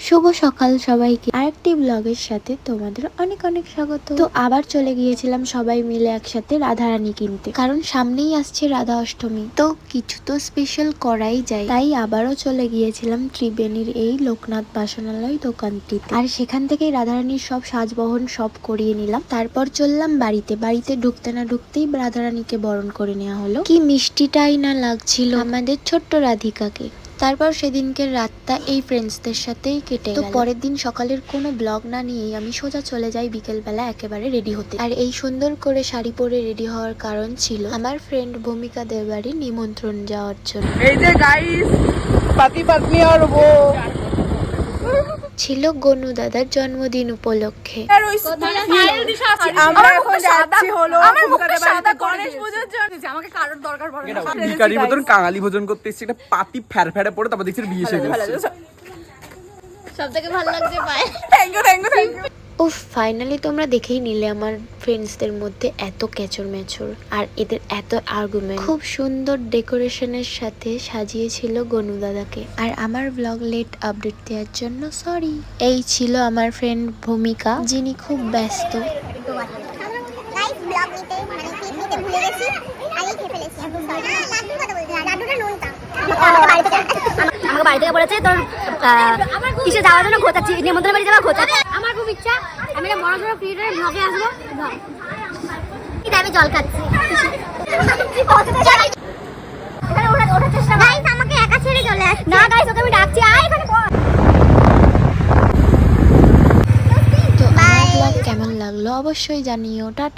শুভ সকাল সবাইকে, আরেকটি ব্লগের সাথে তোমাদের অনেক অনেক স্বাগত। তো আবার চলে গিয়েছিলাম সবাই মিলে একসাথে রাধারানী কিনতে, কারণ সামনেই আসছে রাধা অষ্টমী, তো কিছু তো স্পেশাল করাই যায়। তাই আবারও চলে গিয়েছিলাম ত্রিবেণীর এই লোকনাথ বাসনালয় দোকানটিতে, আর সেখান থেকেই রাধারানীর সব সাজবহন সব করিয়ে নিলাম। তারপর চললাম বাড়িতে ঢুকতে না ঢুকতেই রাধারানীকে বরণ করে নেওয়া হলো। কি মিষ্টিটাই না লাগছিল আমাদের ছোট্ট রাধিকাকে। তারপর সেদিনকে রাতটা এই ফ্রেন্ডসদের সাথেই কেটে গেল। তো পরের দিন সকালের কোনো ব্লগ না নিয়েই আমি সোজা চলে যাই বিকেলবেলা একেবারে রেডি হতে। আর এই সুন্দর করে শাড়ি পরে রেডি হওয়ার কারণ ছিল আমার ফ্রেন্ড ভূমিকা দের বাড়ির নিমন্ত্রণ যাওয়ার জন্য। এই যে গাইস, পাতি পত্নী আর ও ছিল গনু দাদার জন্মদিন উপলক্ষে। আমরা এখন যাচ্ছি হলো গণেশ পূজার জন্য। আমাকে কারোর দরকার পড়ে না, ভিখারির মতন কাঙালি ভোজন করতে এসেছি, একটা পাতি ফ্যাড় পড়ে, তারপর দেখছি বিয়ে শেষ হচ্ছে। সবথেকে ভালো লাগছে পায়ে। Thank you. উফ, ফাইনালি তোমরা দেখেই নিলে আমার ফ্রেন্ডসদের মধ্যে এত কেচর মেচর আর এদের এত আর্গুমেন্ট। খুব সুন্দর ডেকোরেশনের সাথে সাজিয়েছিল গনু দাদাকে। আর আমার ব্লগ লেট আপডেট দেওয়ার জন্য সরি। এই ছিল আমার ফ্রেন্ড ভূমিকা, যিনি খুব ব্যস্ত। আমাকে বাড়ি থেকে বলেছে তোর কিসে যাওয়ার জন্য ঘোচাচ্ছি, নিমন্ত্রণ বাড়ি যাওয়া ঘোচাচ্ছি। আমার খুব ইচ্ছা আমি একটা বড় সড়ো ক্রিয়েটারের ব্লগে আসবো। আমি জল খাচ্ছি, ওঠার চেষ্টা গাইস, আমাকে একা ছেড়ে চলে আসছে না গাইস, ওকে আমি ডাকছি আয় এখানে বল। তো আমার ব্লগ কেমন লাগলো অবশ্যই জানিও। টাটা।